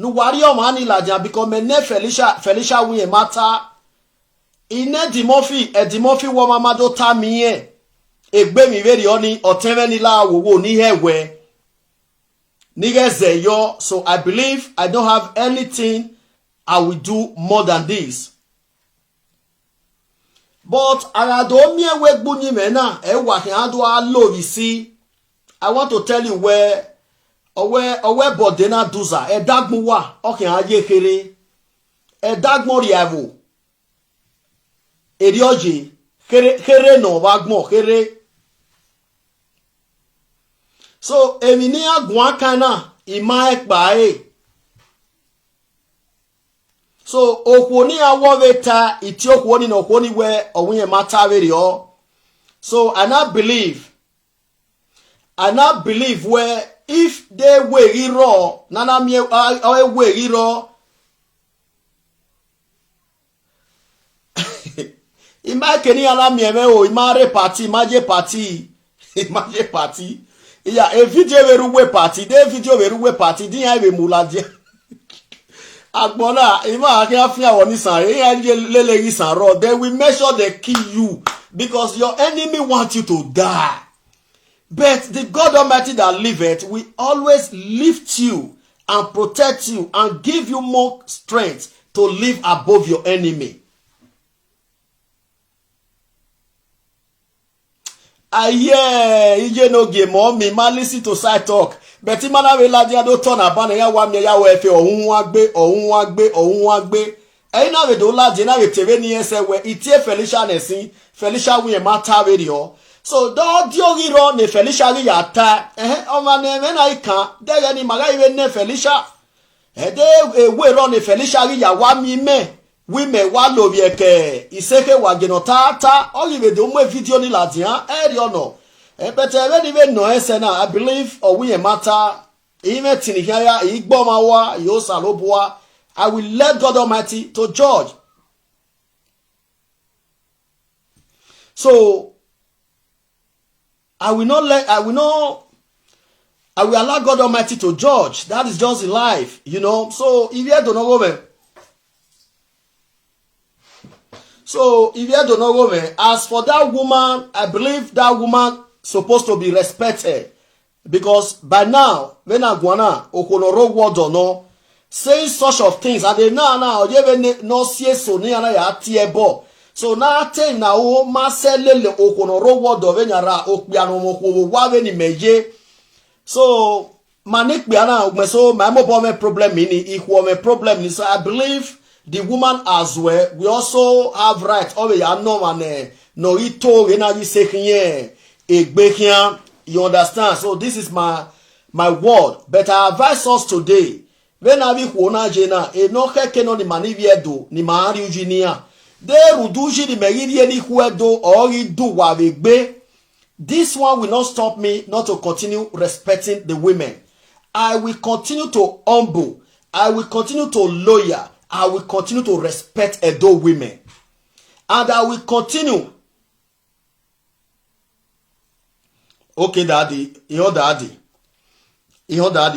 nu wari o mani la jan because me ne Felicia wi e mata ine Dimofi wo mama do ta mi e egbe mi veri oni otenve ni la wo ni hewe ni geze yo. So I believe I don't have anything I will do more than this. But arado mi ewe gbuni me na e wa ki ado a lo isi. I want to tell you where bodena duza e dagmu wa o ki aye kere e dagmo riavo eri oje kere no wa gbon kere. So emi ni agun akana ima ekpa e. So okwo ni awo veta iti okwo ni no okwo ni we owun mata veri o. So I not believe where if they were raw nana mi we raw ima keni ala mi eme o imare party imaje party yeah a video we party de video we party din ya we mulaje agbona ima akin afia woni san e lele yi san raw then we make sure they kill you because your enemy want you to die. But the God Almighty that liveth will always lift you and protect you and give you more strength to live above your enemy. Ije no game on me, man listen to side talk. But imana we la dia do turn abana ya wa me ya wa efe ohun wa gbe. Na we do la dia na we teve ni ese we itie Felicia we mata radio. So do diogiro ne Felicia ri yata o ma ne me na ikan de ni maga iwe ne Felicia de we ro ne Felicia ri ya wa mi me we me wa lo bi eke iseke wa geno tata o iwe do mo video ni ladian eri ono but we ni we no ese na I believe o we matter even tini ya igbo ma wa yo saloboa. I will let God Almighty to judge. So I will allow God Almighty to judge. That is just life, you know. So if you don't know woman, as for that woman, I believe that woman supposed to be respected. Because by now, when I go okonoro word or no, saying such of things, and they now no see so near ya tiebo. So now tell now maselele okonoro wodo venyara okbiano moko wawe ni meje. So manik biana so my mobile problem ini equal me problem. So I believe the woman as well. We also have right. Oh ya no man no ito enaji sekinye egbekian. You understand? So this is my word. But I advise us today. When I be kuona jena no keke no ni manivie do ni mahari ujinia. De ruduji ni megirie ni huedo or do wabegbe. This one will not stop me not to continue respecting the women. I will continue to humble. I will continue to loyal. I will continue to respect Edo women. And I will continue. Okay, daddy. Your daddy.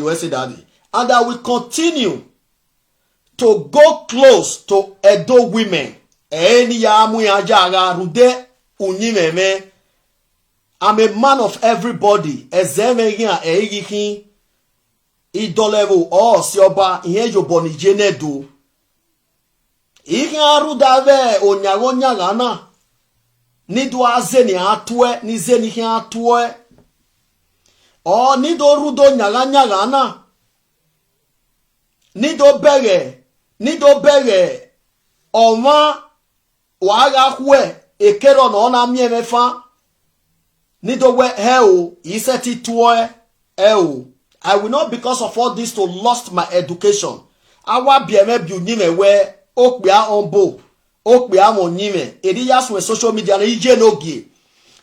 Where's the daddy? And I will continue to go close to Edo women. I'm a man of everybody. Idolevo or sioba inhejo boni jenedo. Iharu dave onyagonya gana. Nido azeni atwe ni zeni atwe. O nido rudo nyaganya gana. Nido bege. Oma waga hwe ekero no na miemefa. Nido we heo iseti tue heo. I will not because of all this to lost my education. Awa bieme biunime we okbia onbo. Okbia monime. Ediyas with social media na ije nogie.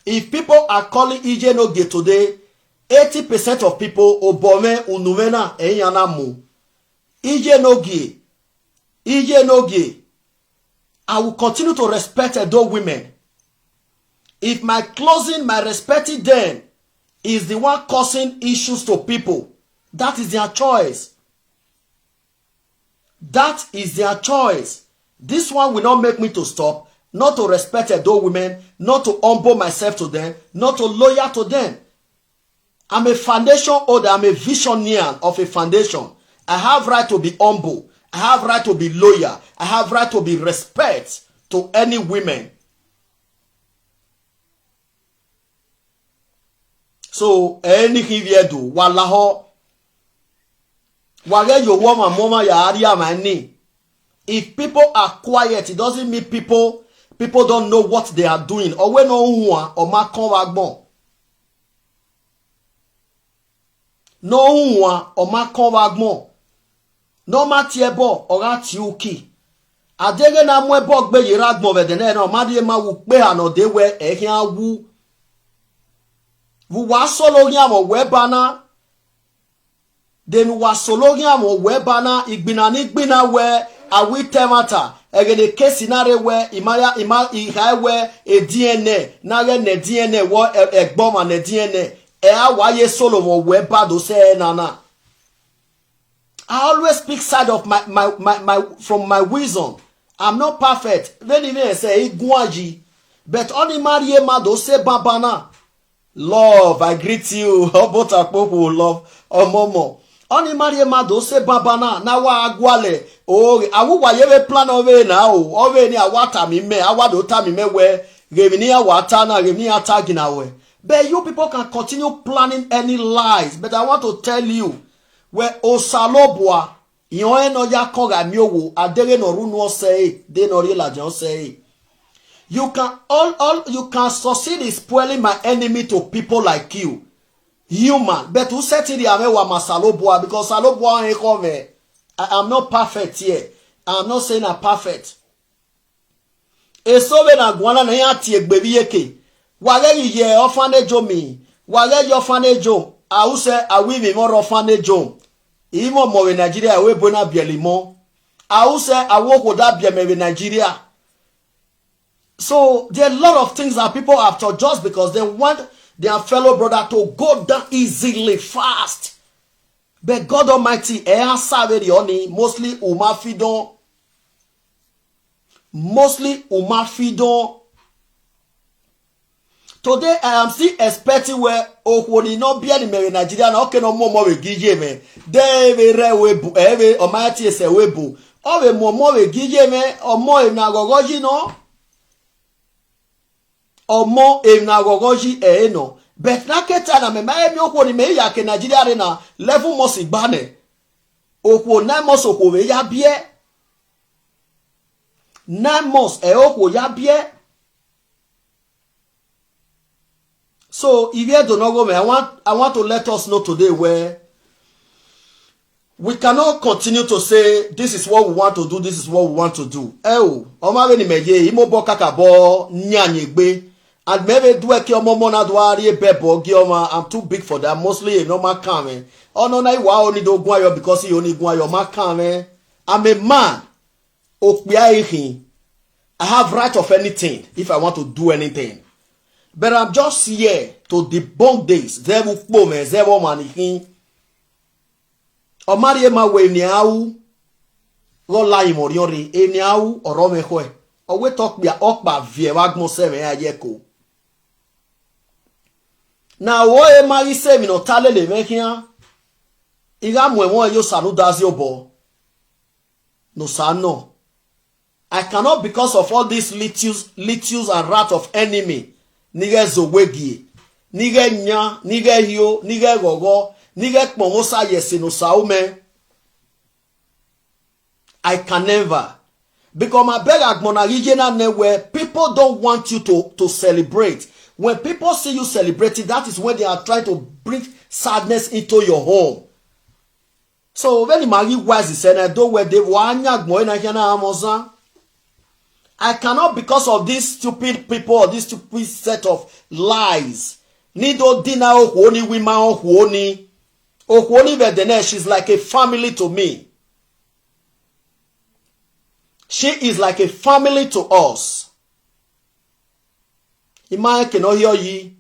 If people are calling ije nogie today, 80% of people obome unumena enyana mu. Ije nogie. I will continue to respect those women. If my respecting them is the one causing issues to people, that is their choice. That is their choice. This one will not make me to stop, not to respect those women, not to humble myself to them, not to loyal to them. I'm a foundation holder. I'm a visionary of a foundation. I have right to be humble. I have right to be loyal. I have right to be respect to any women. So anything you do, wallaho, wale yo woman mama ya area mani. If people are quiet, it doesn't mean people don't know what they are doing. Or we no one or ma kon wagbon. No one or ma kon wagbon. No ma tiebo or ati uki. Adege na mwe bog be yiragbon vedene no ma die ma wu pe ano de we ehia wu. Wu wa solo yamo we bana. Den wa solo yamo we bana igbina ni gbina we awi temata egede kesi nare we imaya ihaiwe e DNA nare ne DNA wo egboma ne DNA awaye solo mo we bado se nana. I always speak side of my from my wisdom. I'm not perfect. Then even say iguaji, but only Marie Mado say babana. Love, I greet you. Both are people love momo. Only Marie Mado say babana. Na wa agwale. Oh, awu wa yeve plan ove now. Ove ni awata mi me. Awado ta mi me we. Revini awata na revini atagi na we. But you people can continue planning any lies. But I want to tell you. Where osalobwa yon no ya konga miowo adere no runu say de no rela jon say you can succeed in spoiling my enemy to people like you human but who said it amewa masalobwa because salobwa ain't come. I'm not perfect here. I'm not saying I'm perfect. Eso be na gwana na ya tie gbebi yeke wale ye orphanage mi wale yo orphanage I say I will be more orphanage. Imo mo in Nigeria we bona bielimo. I say I work with that bieme in Nigeria. So there are a lot of things that people have to just because they want their fellow brother to go down easily, fast. But God Almighty, mostly umafidon. Today I am still expecting where Okwoni no be in Nigeria na okay no more we gije me. Dey we rewebu ebe Almighty ese webu. O we more we gije me omo e na gogoji no. Omo e na gogoji no. But na keta na me ma emi Okwoni me ya ke Nigeria re na level mo si gbane. Okwo na mo so ko we ya bie. Na mo okwo ya bie. So if you don't know me, I want to let us know today where we cannot continue to say this is what we want to do, this is what we want to do. And maybe do a mona do bebo gioma. I'm too big for that. Mostly no man come. Oh no, na wa only do guayo because he only guayo man come. I'm a man. I have right of anything if I want to do anything. But I'm just here to debunk this. Zebu kpome, zebu manikin. Omari ema we ni au. Lo la imoriori. E ni au orome kwe. Owe tok bia okba vie wagmo seme ya yeko. Na wo ema ise mi no tale le mekia. Iga mwe yo saludazi obo. No sano. I cannot because of all these litius and wrath of enemy. Nige zowegi, nige nya, nige hiyo, nige gogo, nige kmomosa yesino saume. I can never. Because my beg agmona regional ne where people don't want you to celebrate. When people see you celebrating, that is when they are trying to bring sadness into your home. So when the magi wise is said, do where they wanya gmo na hiana amoza. I cannot because of these stupid people or this stupid set of lies. Nido dina okwoni wima okwoni. Okwoni vedene, she's like a family to me. She is like a family to us. Ima cannot hear ye.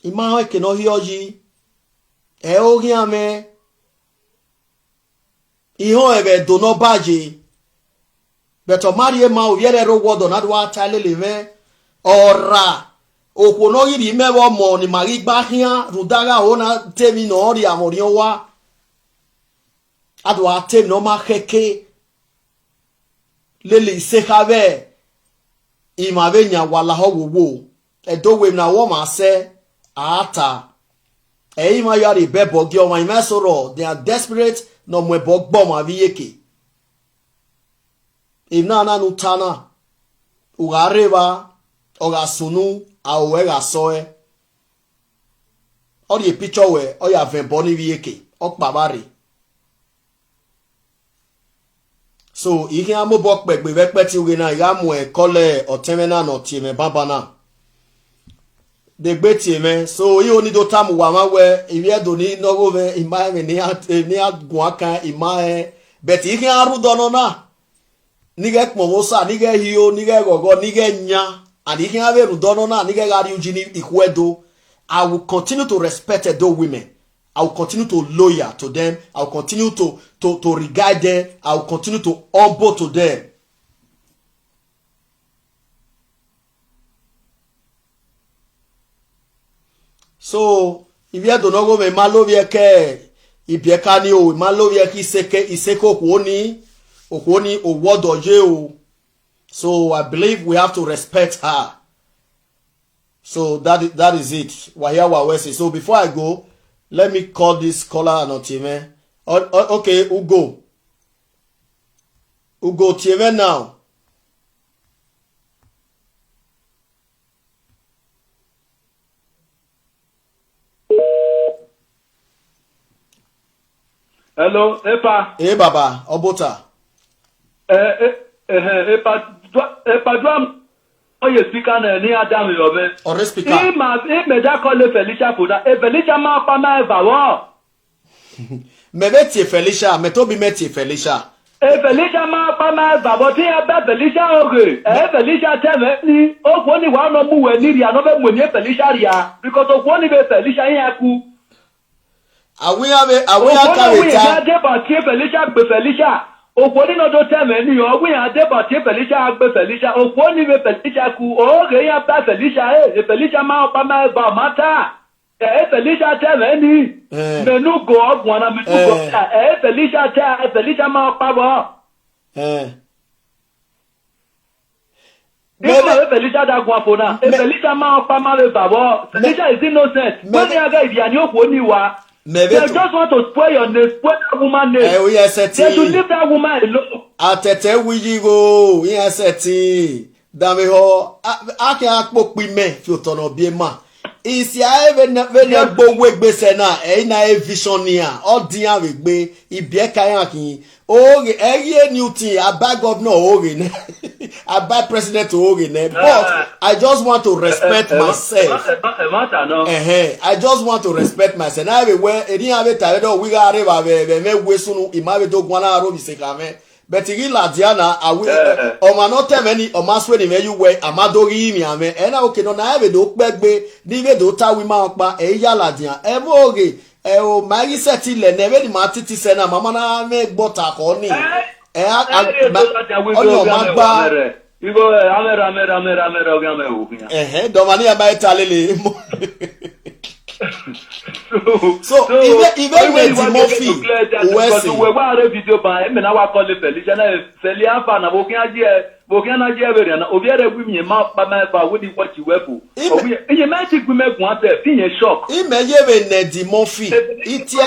Ima cannot hear ye. Eogiame. Iho ebe do no baje. Beto marie ma o yere ro wodo na do atale leve. Ora. Okwono yiri mewo mo ni marigba hia rudaga ona temi no ori amorion wa. Ado atem no ma keke. Lele se have imabe nya wala ho wo. Edo we na wo ma se ata. Ima yari bebo gi o ma imesoro. They are desperate no mwe bogbo ma viyeke. Ina na nutana. Ugareba. Oga sunu. Awega soe. Ori e picture we. Oya vemboni viyeke. Okpabari. So, ihe amu bok begbe vekpeti uge na iga mwe kole otemena no tieme babana. Begbe tieme. So, iyo ni do tamu wama we. Iwe do ni nogo ve imae me ni agwaka imae. Beti ihe aru dono na. Nige kmomosa, nige hiyo, nige gogo, nige nya. And ihe ave rudono na, nige gari ujini ikwedo. I will continue to respect those women. I will continue to loyal to them. I will continue to regard them. I will continue to humble to them. So, if you don't know me, malovie ke ibieka ni o, malovie ki iseko okwoni owodoje o. So, I believe we have to respect her. So, that is it. Wahiawa Wesi. So, before I go, let me call this caller and Tieme. Okay, Ugo. Ugo, Tieme now. Hello, Epa. Hey, Baba, Obota. Epa, drum. Oye speaker na ni Adam yobe. Ore speaker. Me da call Felicia for that. Felicia ma pa na evawo. Me meti Felicia, me to bi meti Felicia. Felicia ma pa na evawo ti aba Felicia oge. Felicia teme ni ogwo ni wa no mu we ni ria no be mu ni Felicia ria because ogwo ni be Felicia yin aku. Awiya kareta. kareta. Ajebo ti Felicia be Felicia. Okwoni no do teme ni ogun Ajebo ti Felicia agbe Felicia okwoni be Felicia ku oge ya pa Felicia Felicia ma pa ma ba mata Felicia teme ni menu go ogun na menu go Felicia ma pa bo Felicia da gwa fona Felicia ma pa ma be ba bo Felicia is innocent when you ga idia ni okwoni wa. They just want to spoil your name, spoil that woman's name. Yes, they should leave that woman alone. Atete wijigo, yes, dame ho, ake akpo pime fi otono bi ma. Isi a even gbo wegbese na na visionia, odian we gbe ibie kan akin. Oge eye Newton, aba governor oge, aba president oge. But I just want to respect myself. I just want to respect myself. Now we edi ave taredo we ga re ba me wesunu imabe do gwana aro bisekame. But igi ladiana awi o ma no temeni o ma swe ni me you we amadori mi ame. E na oke no na ave do pegbe ni we do ta wi ma pa e ya ladian. E mo oge o magi seti le nebe ni matiti sena mama na me gbota ko ni onyo magba igo amera ogame ogun domani aba italele so even with the Murphy we wa re video ba me na wa call Felicia na Felicia fa na bokin na je bere na obiere gwi mi ma pa ma ba wo di what you wefu obi e ma ti gwi megun ate fi yen shock imeyebe ne di Murphy itie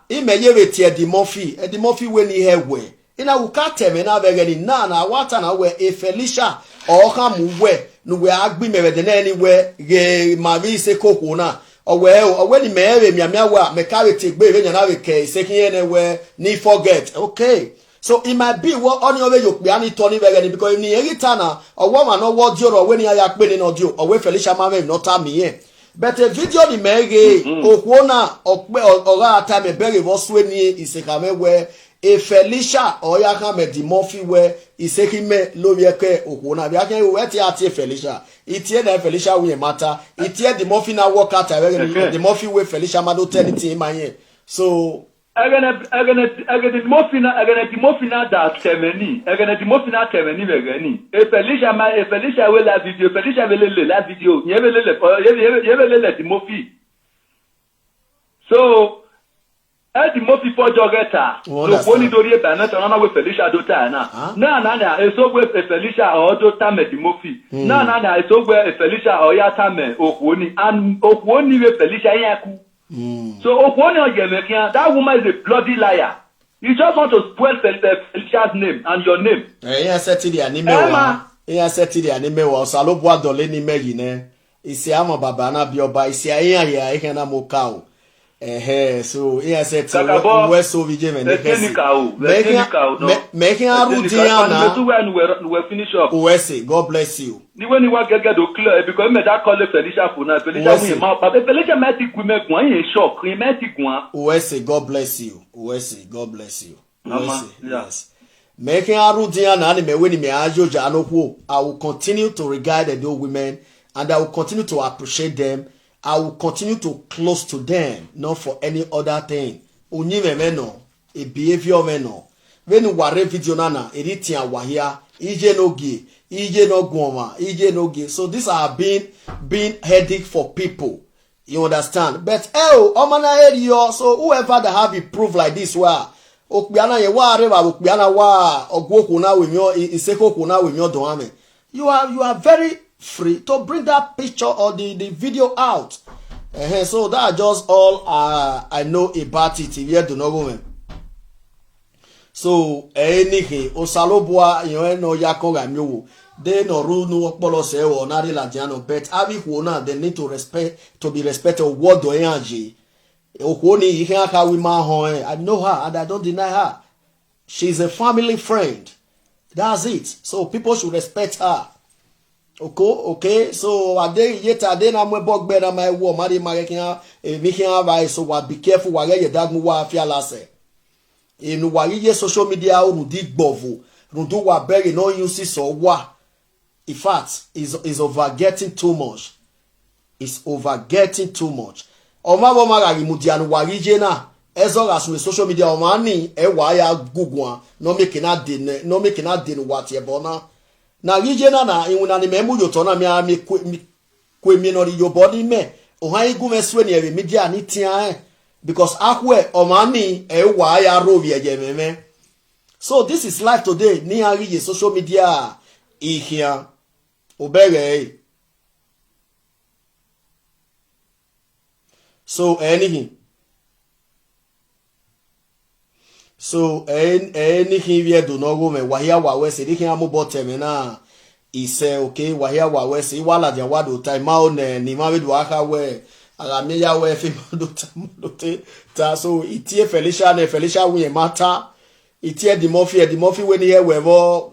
imeyebe tie di Murphy we ni hewe ina wuka teme na bege ni na wata na we e Felicia o ka mu we no we agbi me de na anywhere ge ma vi se koko na owe ni mewe miamia wa me carry take gbe we na we ke sekin ene we ni forget okay. So it might be what on your way you be any Tony Begani because in the Eritana or woman or what you're when you are playing audio or with Felicia Mame not time here. But a video the Mege Okwana or time a berry was when is a kame where a Felicia or Yakame the Murphy where is taking me Loviake Okwana. Yakan wet at Felicia. It's here that Felicia will matter. It's here the Murphy now walk out the Murphy with Felicia Mado 10 in my ear. So Agane dimofina da temeni. Agane dimofina temeni vegani. Felicia we la video. Felicia we la video. Yevele dimofi. So, dimofi for jogeta. So, poni dori eba na we Felicia dota na. Na esogwe Felicia odota me dimofi. Na esogwe Felicia oyata me okwoni. And okwoni we Felicia yaku. So that woman is a bloody liar. You just want to spoil Felicia's name and your name. Said the anime was Salobwa Dole ni megine. Isi ama babana bioba isi ya ikena mokao. So said we so vije making a routine we finish up. God bless you. When you get clear because me that call Felicia for now. Felicia we ma but Felicia met ku me gwan in shock. He met gwan. God bless you. God bless you. Yes. Making a routine and me when me ajoja anokwo. I will continue to regard the old women and I will continue to appreciate them. I will continue to close to them, not for any other thing. Unime meno, a behavior meno. When you ware video nana, editia wahia, ije no gi, ije no goma, ije no gi. So these are being headache for people. You understand? But omana area, so whoever that have it proof like this, wa okbiana ye wa reba okbiana wa ogwoku na wenyo iseko kuna wenyo doame. You are very free to bring that picture or the video out. So that's just all I know about it. Here do not go. So anything osalobwa no yakoga myo they no rule no okpolo se o na re ladiano but abi wona they need to be respected what do energy okwoni ihe aka we ma ho I know her and I don't deny her. She's a family friend. That's it. So people should respect her. Okay, so ade na mwebogbe na my wo mari marekia mikia vai so wa be careful wa ye dagun wa afia lase inu wa ye social media uru di gbovu rundu wa bury no use so wa in fact is over getting too much. It's over getting too much. Omabo magari mudianu wa rije na ezo as with social media o mani e wa ya gugwa no make na den what ye bona. Na region na inwuna ni memu yoto na mi kwemi no your body me ohan igu meswe ni e media ni tia because akwe omani e wa ya rovi ejememe. So this is life today ni ari social media ihia obere. So anything we do not go me wahia wa wese dikin amubo teme na ise okay wahia wa wese wala dia wado time ma one ni ma we do aka we ala me ya we fi do ta so itie Felicia we matter itie the Murphy when here we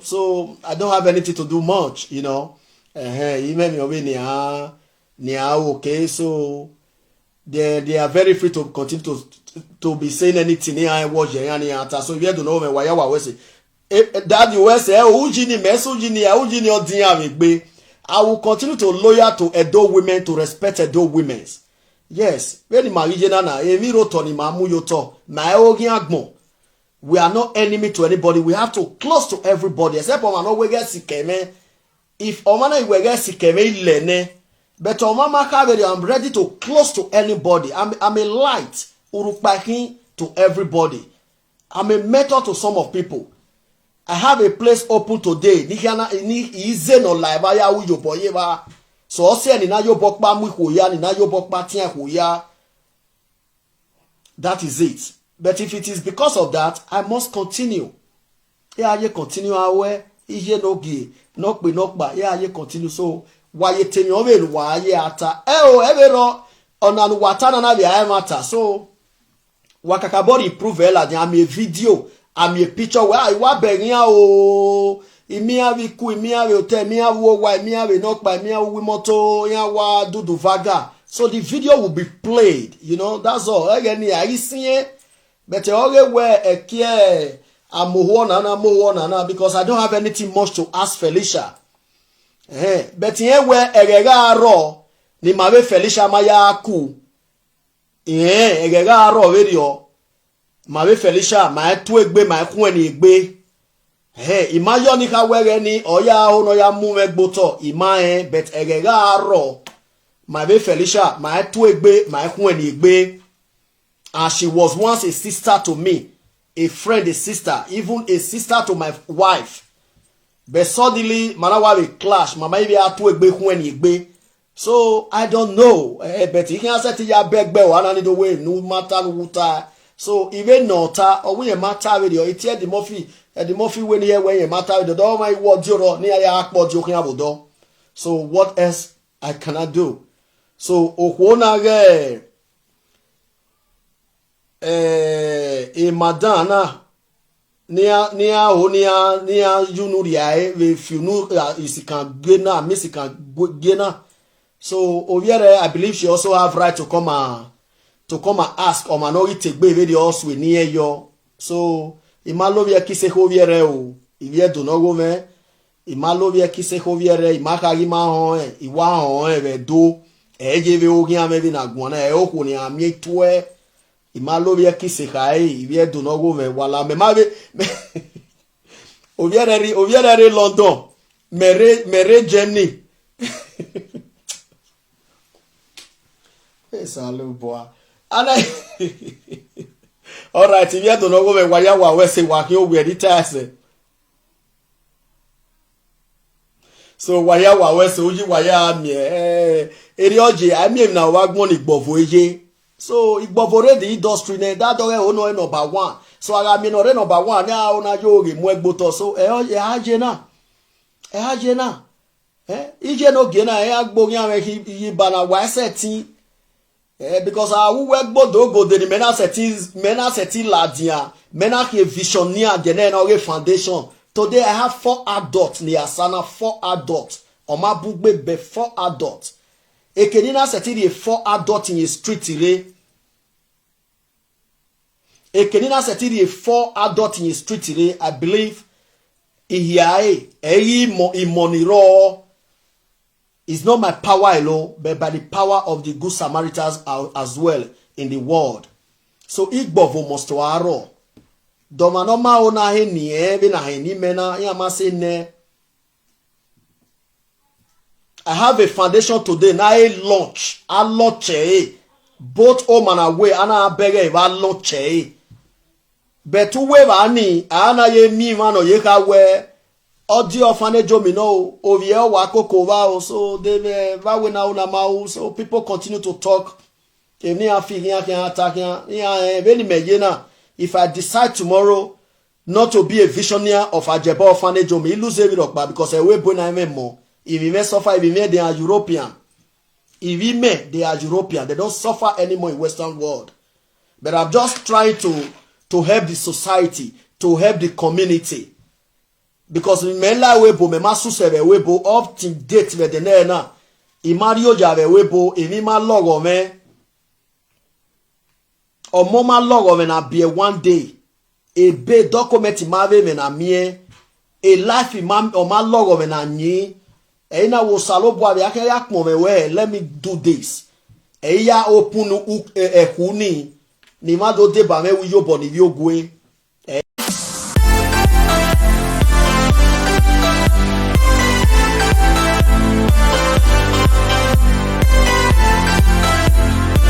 so I don't have anything to do much, you know. Even me obi ni okay, so they are very free to continue to be saying anything here and watch any answer. So if you don't know me, why we say that you will say ujini mesujini ujini odin. I will continue to loyal to Edo women, to respect Edo women. Yes, when marriage na emi roto ni mamu yoto na ogin agbon. We are not enemy to anybody. We have to close to everybody. Except for no we get sikeme. If omana we get sikeme lene, but omama kaberi I'm ready to close to anybody. I'm a light urukpakin to everybody. I'm a mentor to some of people. I have a place open today. Ni ize no laiba ya uyo boyeba. So ose ni na yo bokpa mu hoya ni na yo bokpa tian hoya. That is it. But if it is because of that, I must continue. Yeah, you continue awe. Ije no gi nokpe nokba. Yeah, you continue. So why you tell me over why you ata? Evero onanu watana na bia matter. So wakakabori prove ela di am a video, am a picture where I wa beria o. Imi avi ku, imi avi hotel, imi avi wa, imi avi nokba, imi avi moto, ya wa dudu vaga. So the video will be played, you know. That's all. Again, I see. But I always wear a care because I don't have anything much to ask Felicia. But here where egega ro ni mabe Felicia maya ku. Egega ro video. ma be Felicia ma etu egbe ma ekun eni egbe ima yo ni ka were ni oya ono ya mu megboto ima bet egega aro ma be Felicia ma etu egbe ma ekun eni egbe. And she was once a sister to me, a friend, a sister, even a sister to my wife. But suddenly, manawa we clash. Mama ibi atu egbe kun eni egbe. So I don't know. But he can say ya begbe wana ni do way no matter wuta. So even nota or we matter with you. It's here the Murphy when here when you matter with the door my word joro ni ya akpo jokin abodo. So what else I cannot do? So okwona ge madana nia yunuria we funu isikan gena misikan gena. So Oviere, I believe she also have right to come and ask or manori take baby the also near you. So imalovia kise Oviere o ivie do no go me imalovia kise Oviere imakari ma hon iwa hon we do ejeve ogian me bi na gbona e okun ni ami tue imalovia kise kai ivie do no go me wala me ma be Oviere London mere Germany. Salut boy. And all right, if you don't know where waya wa we say wa ki o we edit. So waya wa we say oji waya mi eri oje ami na wa gbon igbovo eje. So igbovo re the industry na that do no number 1. So aga mi no re number 1 na o na yo re mu egboto. So haje na. Ije no ge na agbo yan we yi bana wa setting. Because I work bodo go the mena seti ladia mena ke visionia gene na foundation. Today I have 4 adults ni asana 4 adults. Oma bugbe be 4 adults. Ekenina seti the 4 adults in the street ile. Ekenina seti the 4 adults in the street ile. I believe ihiae imoniro. It's not my power alone, but by the power of the good Samaritans as well in the world. So igbovo must waro. Domanoma ona he ni be na he ni mena yama se ne. I have a foundation today na a launch. A launch both home and away ana bege va launch But two we ani ana ye mi man o ye ka we audio orphanage mi no ovie wa kokova so they va we na una ma so people continue to talk if ni afi yan kan attack yan very mejena. If I decide tomorrow not to be a visionary of Ajebo orphanage mi lose it up because I will bona more. If we may suffer, if we may they are European. If we may they are European, they don't suffer anymore in Western world. But I'm just trying to help the society, to help the community. Because mela webo me masu sebe webo up to date with the na imario jave webo imi ma logo me o mo ma logo me na be one day a be document mave me na mie a life imam o ma logo me na nyi e na wo salo bo abi ake ya pon me we let me do this e ya open ehuni ni ma do de ba me wi yo bo ni bi ogwe